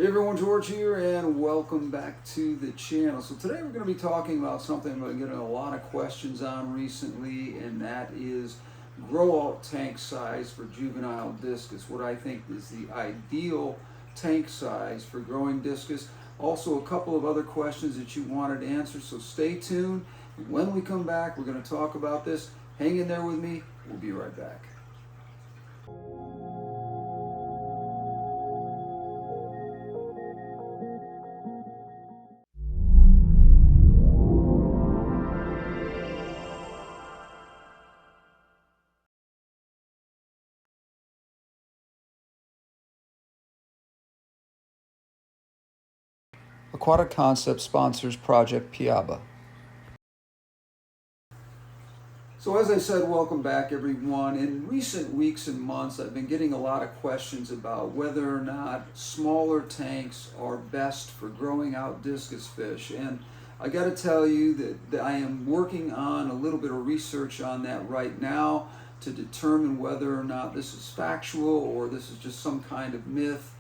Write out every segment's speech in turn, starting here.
Hey everyone, George here, and welcome back to the channel. So today we're going to be talking about something I've been getting a lot of questions on recently, and that is grow-out tank size for juvenile discus. What I think is the ideal tank size for growing discus. Also a couple of other questions that you wanted answered, so stay tuned. When we come back, we're going to talk about this. Hang in there with me. We'll be right back. Aquatic Concept sponsors Project Piaba. So as I said, welcome back everyone. In recent weeks and months, I've been getting a lot of questions about whether or not smaller tanks are best for growing out discus fish. And I got to tell you that I am working on a little bit of research on that right now to determine whether or not this is factual or this is just some kind of myth.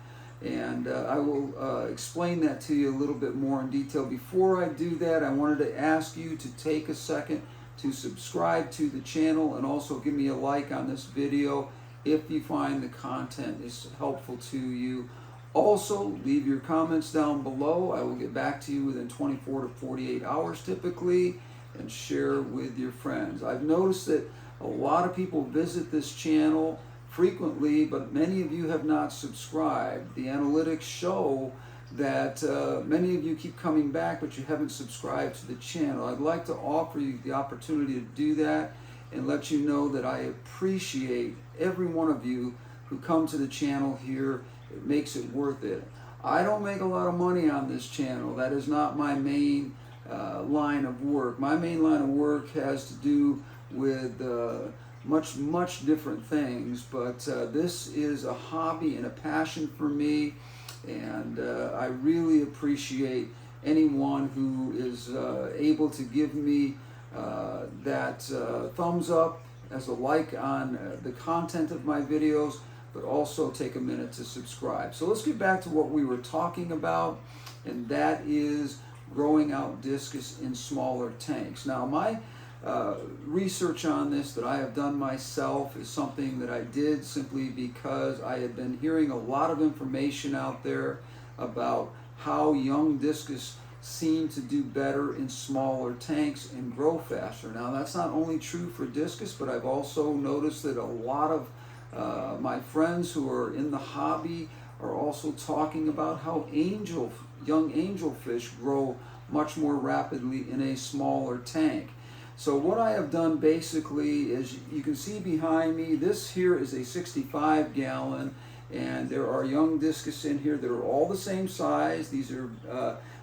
And I will explain that to you a little bit more in detail. Before I do that, I wanted to ask you to take a second to subscribe to the channel and also give me a like on this video if you find the content is helpful to you. Also, leave your comments down below. I will get back to you within 24 to 48 hours typically and share with your friends. I've noticed that a lot of people visit this channel frequently, but many of you have not subscribed. The analytics show that many of you keep coming back, but you haven't subscribed to the channel. I'd like to offer you the opportunity to do that and let you know that I appreciate every one of you who come to the channel here. It makes it worth it. I don't make a lot of money on this channel. That is not my main line of work. My main line of work has to do with much different things, but this is a hobby and a passion for me, and I really appreciate anyone who is able to give me that thumbs up as a like on the content of my videos, but also take a minute to subscribe. So let's get back to what we were talking about, and that is growing out discus in smaller tanks. Now my research on this that I have done myself is something that I did simply because I had been hearing a lot of information out there about how young discus seem to do better in smaller tanks and grow faster. Now that's not only true for discus, but I've also noticed that a lot of my friends who are in the hobby are also talking about how young angelfish grow much more rapidly in a smaller tank. So what I have done basically is, you can see behind me, this here is a 65 gallon, and there are young discus in here that are all the same size. These are,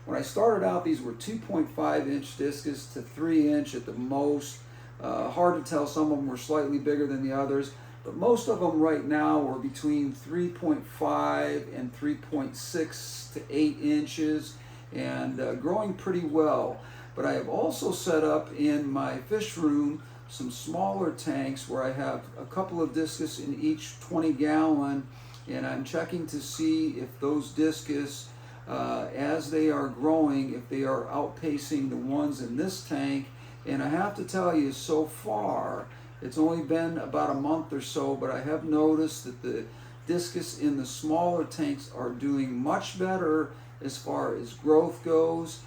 when I started out, these were 2.5 inch discus to 3 inch at the most. Hard to tell, some of them were slightly bigger than the others, but most of them right now are between 3.5 and 3.6 to 8 inches and growing pretty well. But I have also set up in my fish room some smaller tanks where I have a couple of discus in each 20 gallon, and I'm checking to see if those discus, as they are growing, if they are outpacing the ones in this tank. And I have to tell you, so far, it's only been about a month or so, but I have noticed that the discus in the smaller tanks are doing much better as far as growth goes.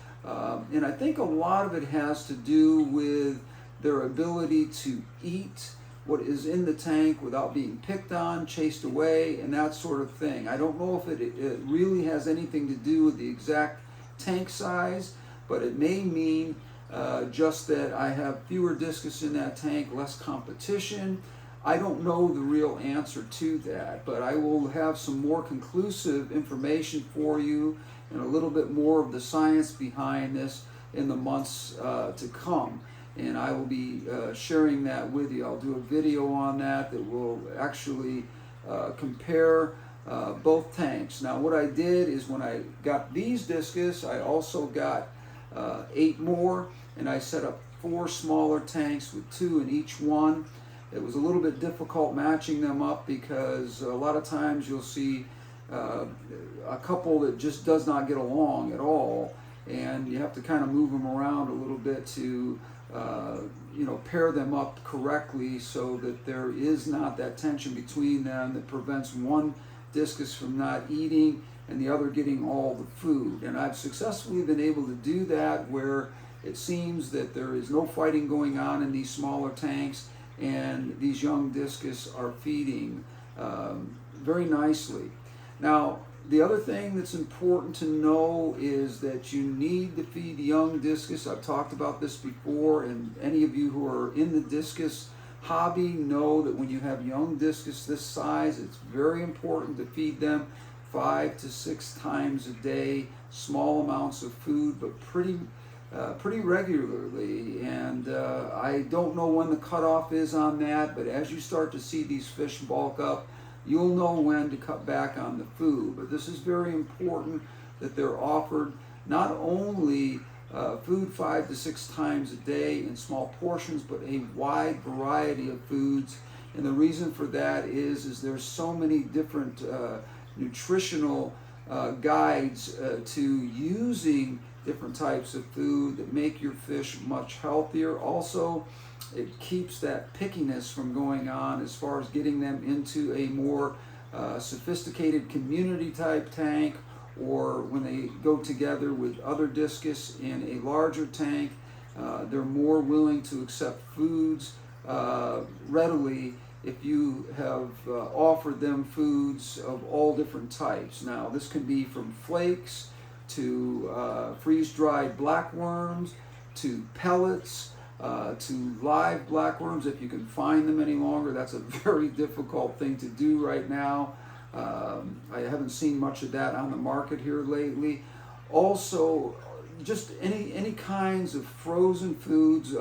And I think a lot of it has to do with their ability to eat what is in the tank without being picked on, chased away, and that sort of thing. I don't know if it really has anything to do with the exact tank size, but it may mean just that I have fewer discus in that tank, less competition. I don't know the real answer to that, but I will have some more conclusive information for you and a little bit more of the science behind this in the months to come. And I will be sharing that with you. I'll do a video on that will actually compare both tanks. Now what I did is, when I got these discus, I also got 8 more, and I set up 4 smaller tanks with 2 in each one. It was a little bit difficult matching them up because a lot of times you'll see a couple that just does not get along at all, and you have to kind of move them around a little bit to pair them up correctly so that there is not that tension between them that prevents one discus from not eating and the other getting all the food. And I've successfully been able to do that where it seems that there is no fighting going on in these smaller tanks, and these young discus are feeding very nicely. Now, the other thing that's important to know is that you need to feed young discus. I've talked about this before, and any of you who are in the discus hobby know that when you have young discus this size, it's very important to feed them 5 to 6 times a day, small amounts of food, but pretty regularly. And I don't know when the cutoff is on that, but as you start to see these fish bulk up, you'll know when to cut back on the food. But this is very important that they're offered not only food 5 to 6 times a day in small portions, but a wide variety of foods. And the reason for that is there's so many different nutritional guides to using different types of food that make your fish much healthier. Also, it keeps that pickiness from going on as far as getting them into a more sophisticated community type tank, or when they go together with other discus in a larger tank, they're more willing to accept foods readily if you have offered them foods of all different types. Now, this can be from flakes to freeze-dried blackworms to pellets, to live blackworms if you can find them any longer. That's a very difficult thing to do right now. I haven't seen much of that on the market here lately. Also, just any kinds of frozen foods.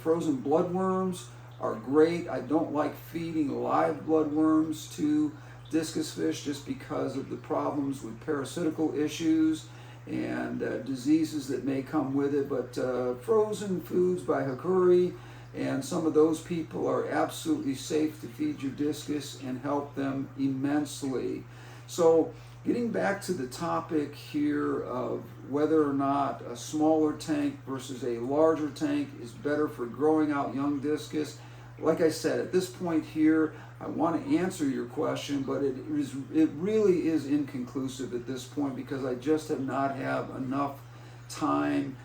Frozen bloodworms are great. I don't like feeding live bloodworms to discus fish just because of the problems with parasitical issues and diseases that may come with it. But frozen foods by Hakuri and some of those people are absolutely safe to feed your discus and help them immensely. So getting back to the topic here of whether or not a smaller tank versus a larger tank is better for growing out young discus, like I said, at this point here, I want to answer your question, but it really is inconclusive at this point because I just have not had enough time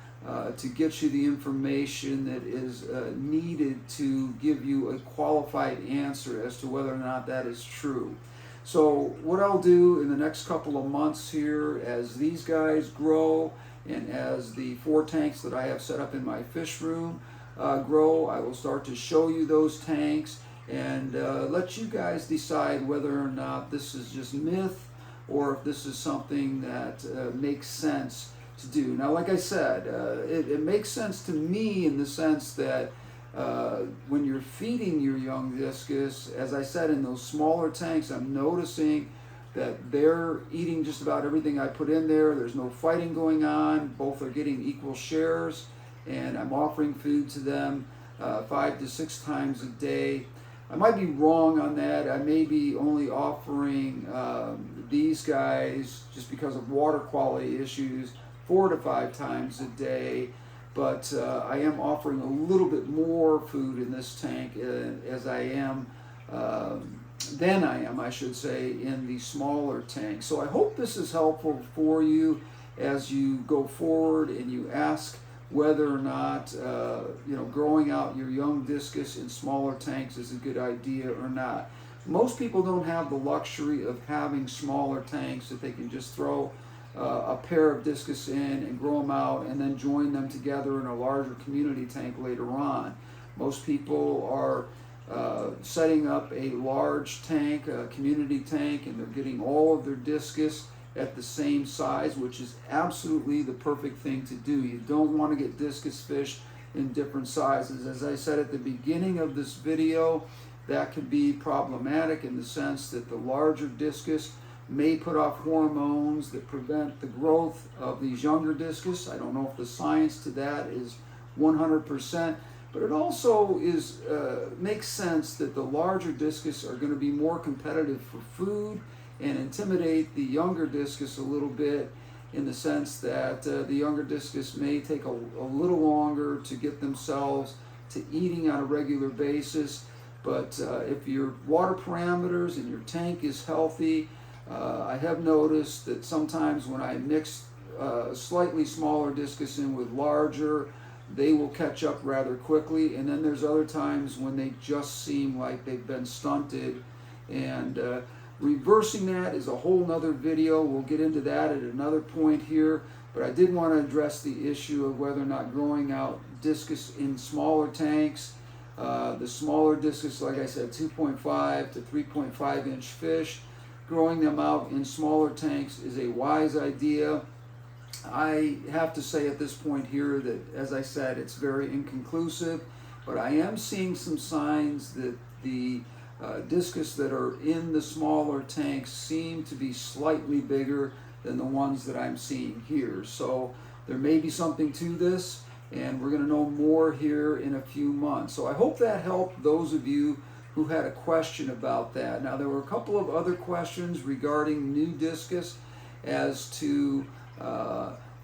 to get you the information that is needed to give you a qualified answer as to whether or not that is true. So what I'll do in the next couple of months here, as these guys grow and as the 4 tanks that I have set up in my fish room grow, I will start to show you those tanks and let you guys decide whether or not this is just myth or if this is something that makes sense to do. Now, like I said, it makes sense to me in the sense that when you're feeding your young discus, as I said, in those smaller tanks, I'm noticing that they're eating just about everything I put in there. There's no fighting going on. Both are getting equal shares, and I'm offering food to them 5 to 6 times a day. I might be wrong on that. I may be only offering these guys, just because of water quality issues, 4 to 5 times a day. But I am offering a little bit more food in this tank as I am, than I am, I should say, in the smaller tank. So I hope this is helpful for you as you go forward and you ask whether or not growing out your young discus in smaller tanks is a good idea or not. Most people don't have the luxury of having smaller tanks that they can just throw a pair of discus in and grow them out and then join them together in a larger community tank later on. Most people are setting up a large tank, a community tank, and they're getting all of their discus at the same size, which is absolutely the perfect thing to do. You don't want to get discus fish in different sizes. As I said at the beginning of this video, that could be problematic in the sense that the larger discus may put off hormones that prevent the growth of these younger discus. I don't know if the science to that is 100%, but it also makes sense that the larger discus are going to be more competitive for food and intimidate the younger discus a little bit, in the sense that the younger discus may take a little longer to get themselves to eating on a regular basis. But if your water parameters and your tank is healthy, I have noticed that sometimes when I mix slightly smaller discus in with larger, they will catch up rather quickly. And then there's other times when they just seem like they've been stunted. And reversing that is a whole nother video. We'll get into that at another point here. But I did want to address the issue of whether or not growing out discus in smaller tanks. The smaller discus, like I said, 2.5 to 3.5 inch fish, growing them out in smaller tanks is a wise idea. I have to say at this point here that, as I said, it's very inconclusive, but I am seeing some signs that the discus that are in the smaller tanks seem to be slightly bigger than the ones that I'm seeing here. So there may be something to this, and we're going to know more here in a few months. So I hope that helped those of you who had a question about that. Now, there were a couple of other questions regarding new discus as to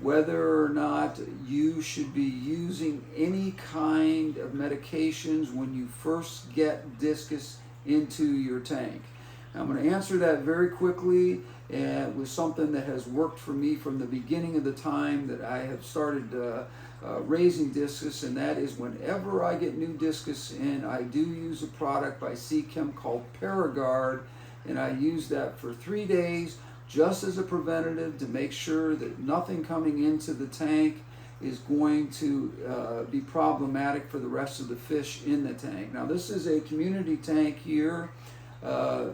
whether or not you should be using any kind of medications when you first get discus into your tank. Now, I'm going to answer that very quickly, and with something that has worked for me from the beginning of the time that I have started raising discus, and that is whenever I get new discus in, I do use a product by Seachem called Paragard, and I use that for 3 days just as a preventative to make sure that nothing coming into the tank is going to be problematic for the rest of the fish in the tank. Now, this is a community tank here,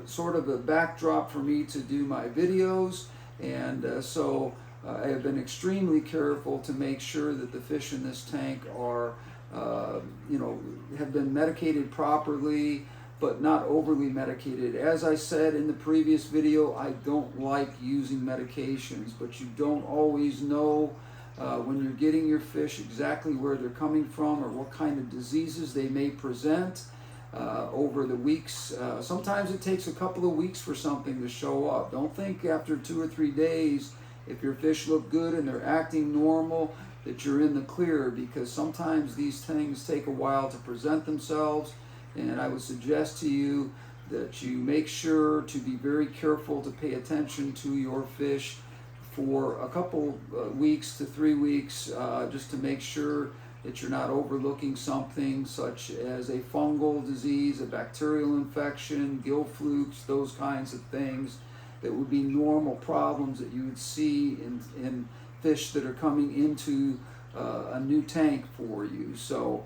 sort of a backdrop for me to do my videos, and so I have been extremely careful to make sure that the fish in this tank are, have been medicated properly, but not overly medicated. As I said in the previous video, I don't like using medications, but you don't always know when you're getting your fish exactly where they're coming from or what kind of diseases they may present over the weeks. Sometimes it takes a couple of weeks for something to show up. Don't think after 2 or 3 days, if your fish look good and they're acting normal, that you're in the clear, because sometimes these things take a while to present themselves. And I would suggest to you that you make sure to be very careful to pay attention to your fish for a couple weeks to 3 weeks, just to make sure that you're not overlooking something such as a fungal disease, a bacterial infection, gill flukes, those kinds of things that would be normal problems that you would see in fish that are coming into a new tank for you. So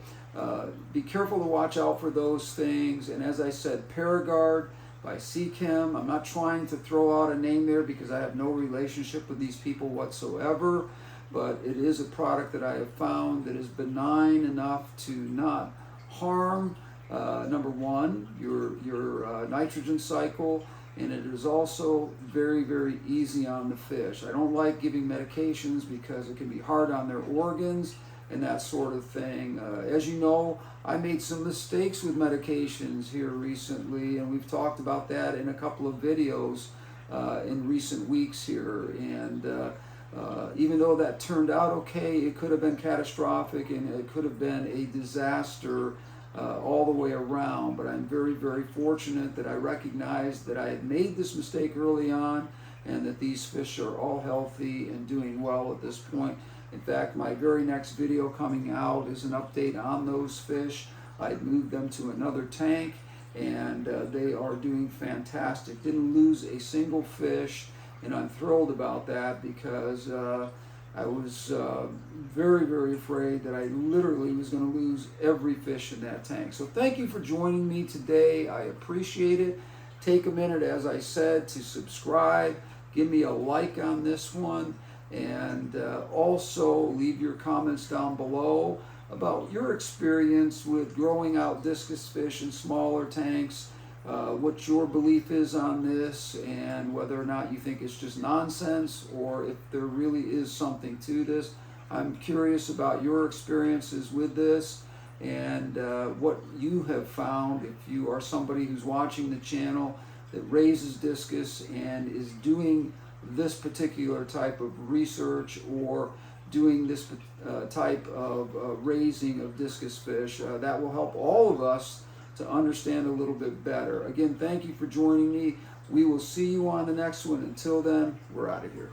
be careful to watch out for those things. And as I said, Paragard by Seachem. I'm not trying to throw out a name there because I have no relationship with these people whatsoever, but it is a product that I have found that is benign enough to not harm, number one, your nitrogen cycle, and it is also very, very easy on the fish. I don't like giving medications because it can be hard on their organs and that sort of thing. As you know, I made some mistakes with medications here recently, and we've talked about that in a couple of videos in recent weeks here. And even though that turned out okay, it could have been catastrophic and it could have been a disaster all the way around. But I'm very, very fortunate that I recognized that I had made this mistake early on and that these fish are all healthy and doing well at this point. In fact, my very next video coming out is an update on those fish. I moved them to another tank, and they are doing fantastic. Didn't lose a single fish, and I'm thrilled about that because I was very, very afraid that I literally was going to lose every fish in that tank. So thank you for joining me today. I appreciate it. Take a minute, as I said, to subscribe. Give me a like on this one. And also leave your comments down below about your experience with growing out discus fish in smaller tanks, what your belief is on this, and whether or not you think it's just nonsense or if there really is something to this. I'm curious about your experiences with this and what you have found. If you are somebody who's watching the channel that raises discus and is doing this particular type of research or doing this type of raising of discus fish. That will help all of us to understand a little bit better. Again, thank you for joining me. We will see you on the next one. Until then, we're out of here.